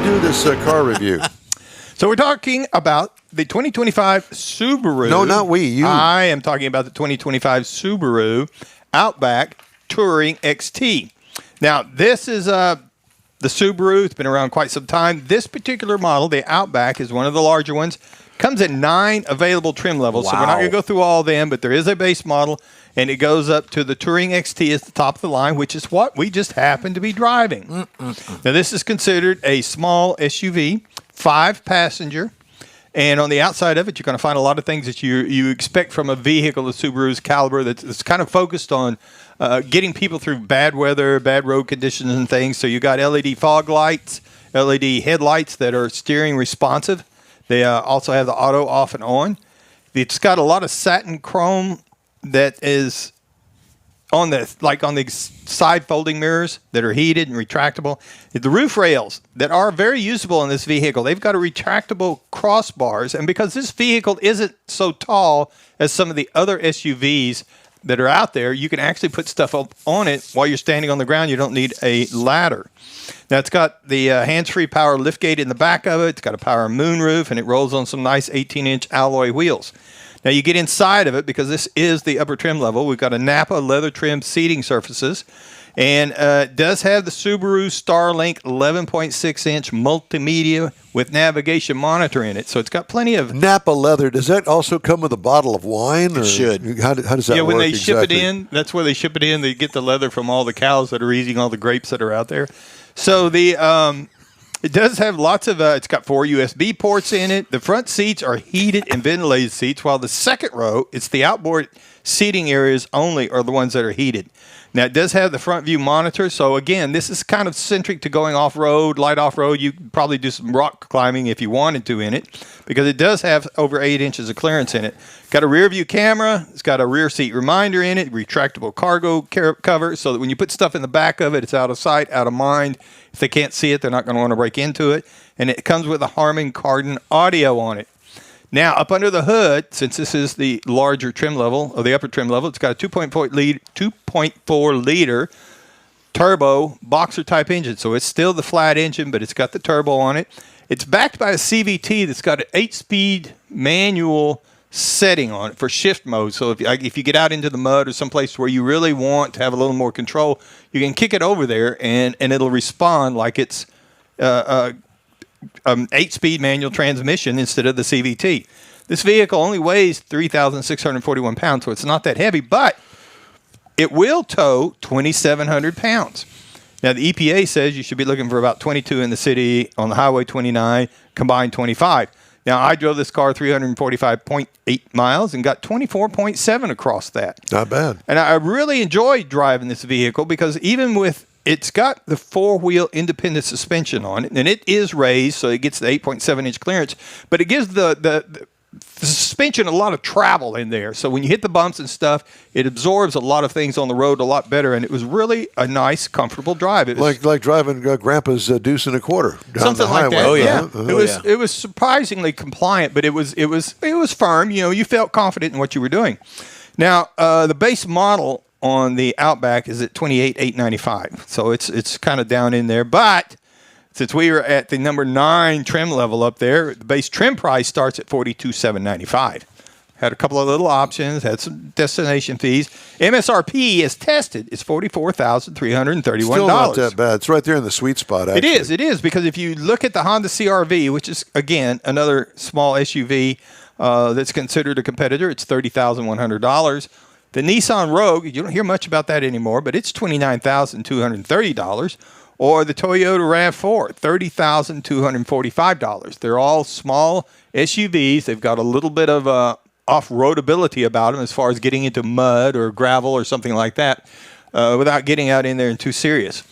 do this car review. So we're talking about the 2025 Subaru. No, not we. You. I am talking about the 2025 Subaru Outback Touring XT. Now, this is the Subaru. It's been around quite some time. This particular model, the Outback, is one of the larger ones. Comes in 9 available trim levels. Wow. So we're not going to go through all of them, but there is a base model, and it goes up to the Touring XT at the top of the line, which is what we just happen to be driving. Now, this is considered a small SUV, 5-passenger. And on the outside of it, you're going to find a lot of things that you expect from a vehicle of Subaru's caliber that's kind of focused on getting people through bad weather, bad road conditions and things. So you got LED fog lights, LED headlights that are steering responsive. They also have the auto off and on. It's got a lot of satin chrome that is on the side folding mirrors that are heated and retractable. The roof rails that are very usable in this vehicle, they've got a retractable crossbars. And because this vehicle isn't so tall as some of the other SUVs that are out there, you can actually put stuff up on it while you're standing on the ground. You don't need a ladder. Now, it's got the hands-free power liftgate in the back of it. It's got a power moonroof, and it rolls on some nice 18-inch alloy wheels. Now, you get inside of it, because this is the upper trim level. We've got a Nappa leather trim seating surfaces. And it does have the Subaru Starlink 11.6-inch multimedia with navigation monitor in it. So it's got plenty of... Nappa leather, does that also come with a bottle of wine? Or it should. How does that work? Yeah, when they exactly? ship it in, that's where they ship it in. They get the leather from all the cows that are eating all the grapes that are out there. So the... it does have lots of, it's got 4 USB ports in it. The front seats are heated and ventilated seats, while the second row, it's the outboard seating areas only are the ones that are heated. Now, it does have the front view monitor. So, again, this is kind of centric to going off-road, light off-road. You could probably do some rock climbing if you wanted to in it, because it does have over 8 inches of clearance in it. Got a rear view camera. It's got a rear seat reminder in it, retractable cargo cover, so that when you put stuff in the back of it, it's out of sight, out of mind. If they can't see it, they're not going to want to break into it. And it comes with a Harman Kardon audio on it. Now, up under the hood, since this is the larger trim level, or the upper trim level, it's got a 2.4 liter turbo boxer type engine. So it's still the flat engine, but it's got the turbo on it. It's backed by a CVT that's got an 8-speed manual setting on it for shift mode. So if you get out into the mud or someplace where you really want to have a little more control, you can kick it over there and it'll respond like it's 8-speed manual transmission instead of the CVT. This vehicle only weighs 3,641 pounds, so it's not that heavy, but it will tow 2,700 pounds. Now, the EPA says you should be looking for about 22 in the city, on the highway 29, combined 25. Now, I drove this car 345.8 miles and got 24.7 across that. Not bad. And I really enjoyed driving this vehicle, because even with it's got the 4-wheel independent suspension on it, and it is raised, so it gets the 8.7-inch clearance, but it gives the suspension a lot of travel in there. So when you hit the bumps and stuff, it absorbs a lot of things on the road a lot better, and it was really a nice, comfortable drive. It was like driving Grandpa's deuce and a quarter down something the like highway. that. Oh, yeah. It was surprisingly compliant, but it was firm. You know, you felt confident in what you were doing. Now, the base model on the Outback is at $28,895, so it's kind of down in there. But since we were at the number 9 trim level up there, the base trim price starts at $42,795. Had a couple of little options, had some destination fees. MSRP, as tested, is $44,331. Still not that bad. It's right there in the sweet spot, actually. It is, because if you look at the Honda CR-V, which is, again, another small SUV that's considered a competitor, it's $30,100. The Nissan Rogue, you don't hear much about that anymore, but it's $29,230. Or the Toyota RAV4, $30,245. They're all small SUVs. They've got a little bit of off-roadability about them as far as getting into mud or gravel or something like that without getting out in there and too serious.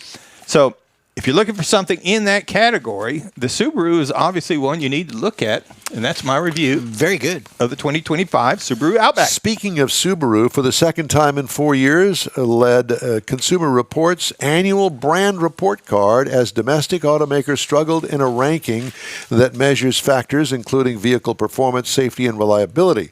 So if you're looking for something in that category, the Subaru is obviously one you need to look at, and that's my review. Very good. Of the 2025 Subaru Outback. Speaking of Subaru, for the second time in 4 years, led Consumer Reports' annual brand report card as domestic automakers struggled in a ranking that measures factors including vehicle performance, safety, and reliability.